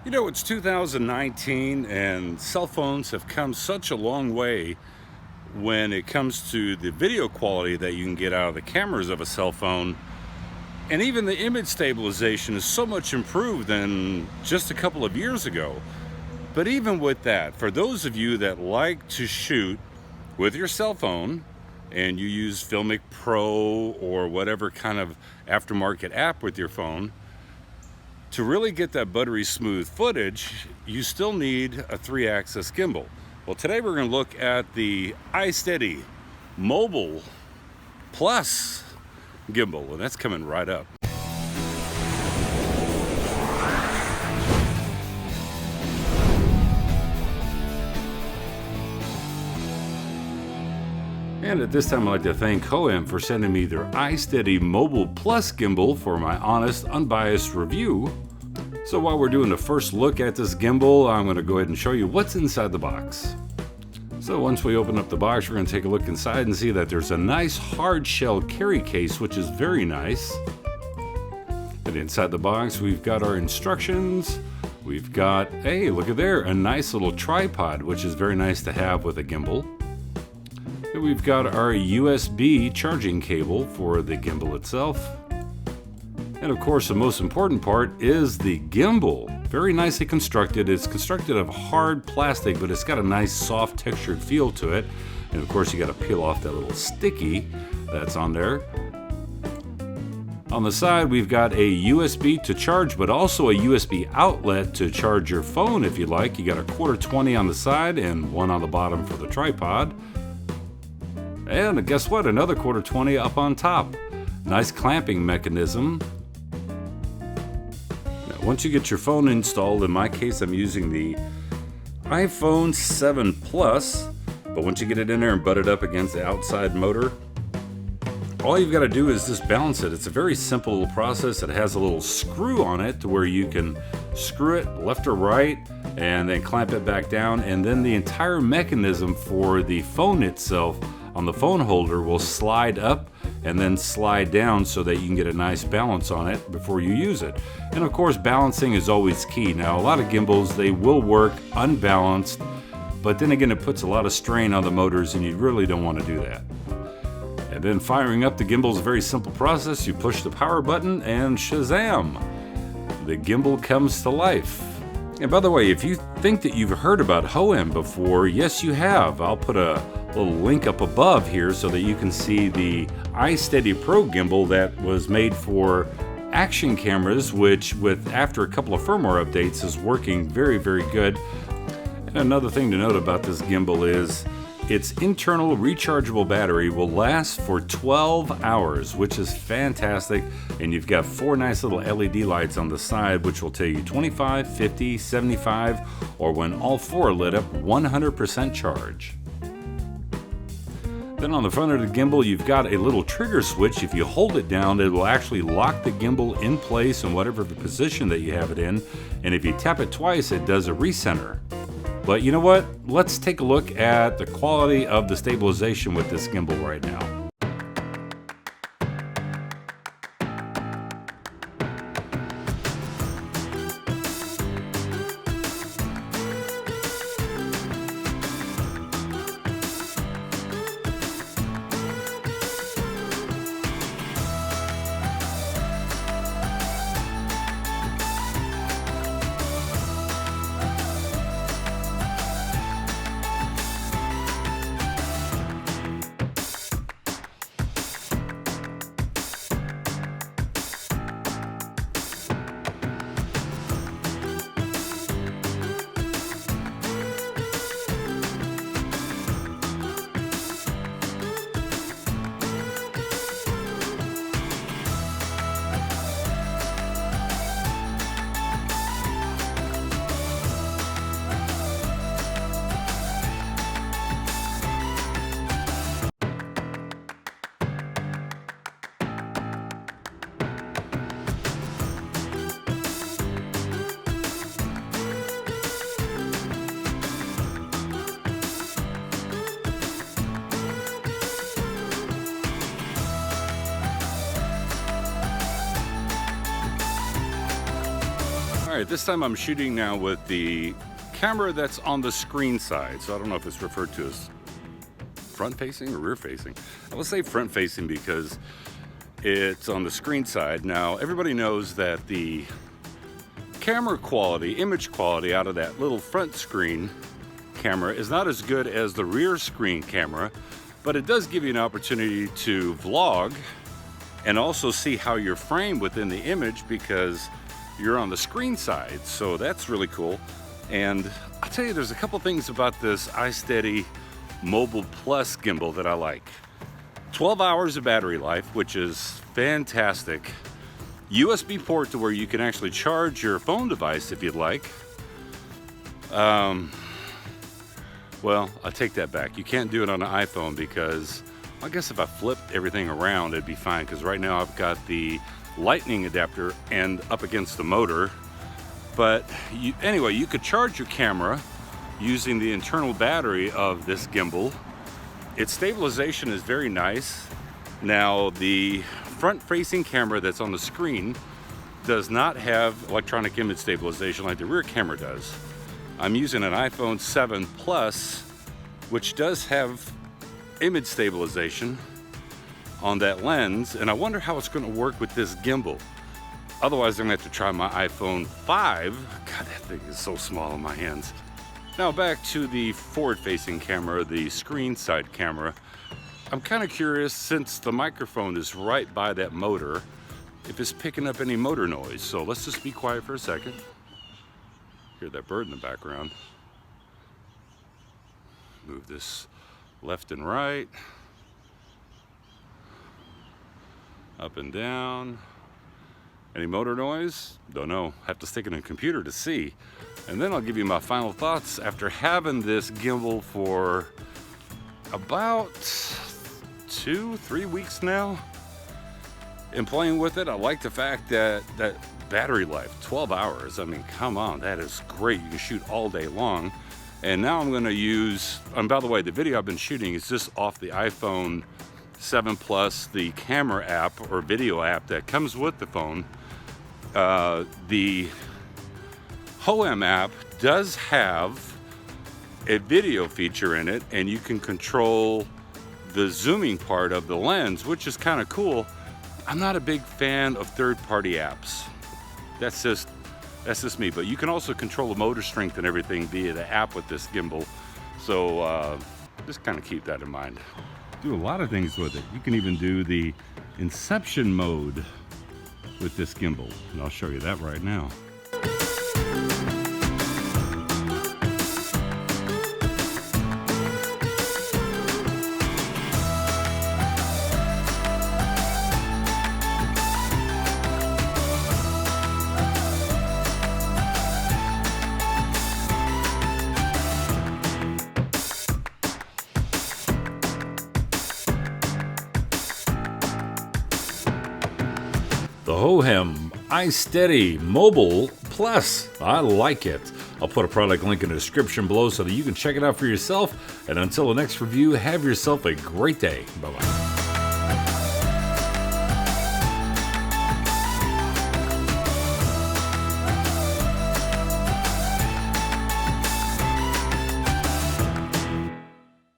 You know, it's 2019 and cell phones have come such a long way when it comes to the video quality that you can get out of the cameras of a cell phone. And even the image stabilization is so much improved than just a couple of years ago. But even with that, for those of you that like to shoot with your cell phone and you use Filmic Pro or whatever kind of aftermarket app with your phone, to really get that buttery smooth footage, you still need a 3-axis gimbal. Well, today we're going to look at the ISteady Mobile Plus gimbal, and that's coming right up. And at this time, I'd like to thank Hohem for sending me their ISteady Mobile Plus gimbal for my honest, unbiased review. So while we're doing the first look at this gimbal, I'm going to go ahead and show you what's inside the box. So once we open up the box, we're going to take a look inside and see that there's a nice hard shell carry case, which is very nice. And inside the box, we've got our instructions. We've got, hey, look at there, a nice little tripod, which is very nice to have with a gimbal. And we've got our USB charging cable for the gimbal itself. And of course, the most important part is the gimbal. Very nicely constructed. It's constructed of hard plastic, but it's got a nice soft textured feel to it. And of course, you got to peel off that little sticky that's on there. On the side, we've got a USB to charge, but also a USB outlet to charge your phone if you like. You got a 1/4-20 on the side and one on the bottom for the tripod. And guess what? Another 1/4-20 up on top. Nice clamping mechanism. Once you get your phone installed, in my case I'm using the iPhone 7 Plus, but once you get it in there and butt it up against the outside motor, all you've got to do is just balance it. It's a very simple little process. It has a little screw on it to where you can screw it left or right and then clamp it back down, and then the entire mechanism for the phone itself on the phone holder will slide up and then slide down so that you can get a nice balance on it before you use it. And of course, balancing is always key. Now, a lot of gimbals, they will work unbalanced, but then again, it puts a lot of strain on the motors and you really don't want to do that. And then firing up the gimbal is a very simple process. You push the power button and shazam, the gimbal comes to life. And by the way, if you think that you've heard about Hohem before, yes, you have. I'll put a little link up above here so that you can see the ISteady Pro gimbal that was made for action cameras, which after a couple of firmware updates is working very, very good. And another thing to note about this gimbal is its internal rechargeable battery will last for 12 hours, which is fantastic. And you've got 4 nice little LED lights on the side, which will tell you 25, 50, 75, or when all 4 are lit up, 100% charge. Then on the front of the gimbal, you've got a little trigger switch. If you hold it down, it will actually lock the gimbal in place in whatever the position that you have it in. And if you tap it twice, it does a recenter. But you know what? Let's take a look at the quality of the stabilization with this gimbal right now. right, this time I'm shooting now with the camera that's on the screen side. So I don't know if it's referred to as front facing or rear facing. I will say front facing because it's on the screen side. Now, everybody knows that the camera quality, image quality out of that little front screen camera is not as good as the rear screen camera, but it does give you an opportunity to vlog and also see how you're framed within the image because you're on the screen side. So that's really cool. And I'll tell you, there's a couple things about this ISteady Mobile Plus gimbal that I like. 12 hours of battery life, which is fantastic. USB port to where you can actually charge your phone device if you'd like. Well, I'll take that back. You can't do it on an iPhone because I guess if I flipped everything around, it'd be fine. Because right now I've got the lightning adapter and up against the motor. But anyway, you could charge your camera using the internal battery of this gimbal. Its stabilization is very nice. Now, the front-facing camera that's on the screen does not have electronic image stabilization like the rear camera does. I'm using an iPhone 7 Plus, which does have image stabilization on that lens, and I wonder how it's going to work with this gimbal. Otherwise, I'm going to have to try my iPhone 5. God, that thing is so small in my hands. Now back to the forward-facing camera, the screen side camera. I'm kind of curious, since the microphone is right by that motor, if it's picking up any motor noise. So let's just be quiet for a second. Hear that bird in the background. Move this left and right. Up and down. Any motor noise? Don't know. Have to stick it in a computer to see. And then I'll give you my final thoughts after having this gimbal for about 2-3 weeks now. And playing with it, I like the fact that battery life, 12 hours. I mean, come on, that is great. You can shoot all day long. And now I'm gonna use, and by the way, the video I've been shooting is just off the iPhone 7 Plus, the camera app or video app that comes with the phone. The Hohem app does have a video feature in it, and you can control the zooming part of the lens, which is kind of cool. I'm not a big fan of third-party apps. That's just me, but you can also control the motor strength and everything via the app with this gimbal. So just kind of keep that in mind. Do a lot of things with it. You can even do the inception mode with this gimbal, and I'll show you that right now. The Hohem ISteady Mobile Plus. I like it. I'll put a product link in the description below so that you can check it out for yourself. And until the next review, have yourself a great day. Bye-bye.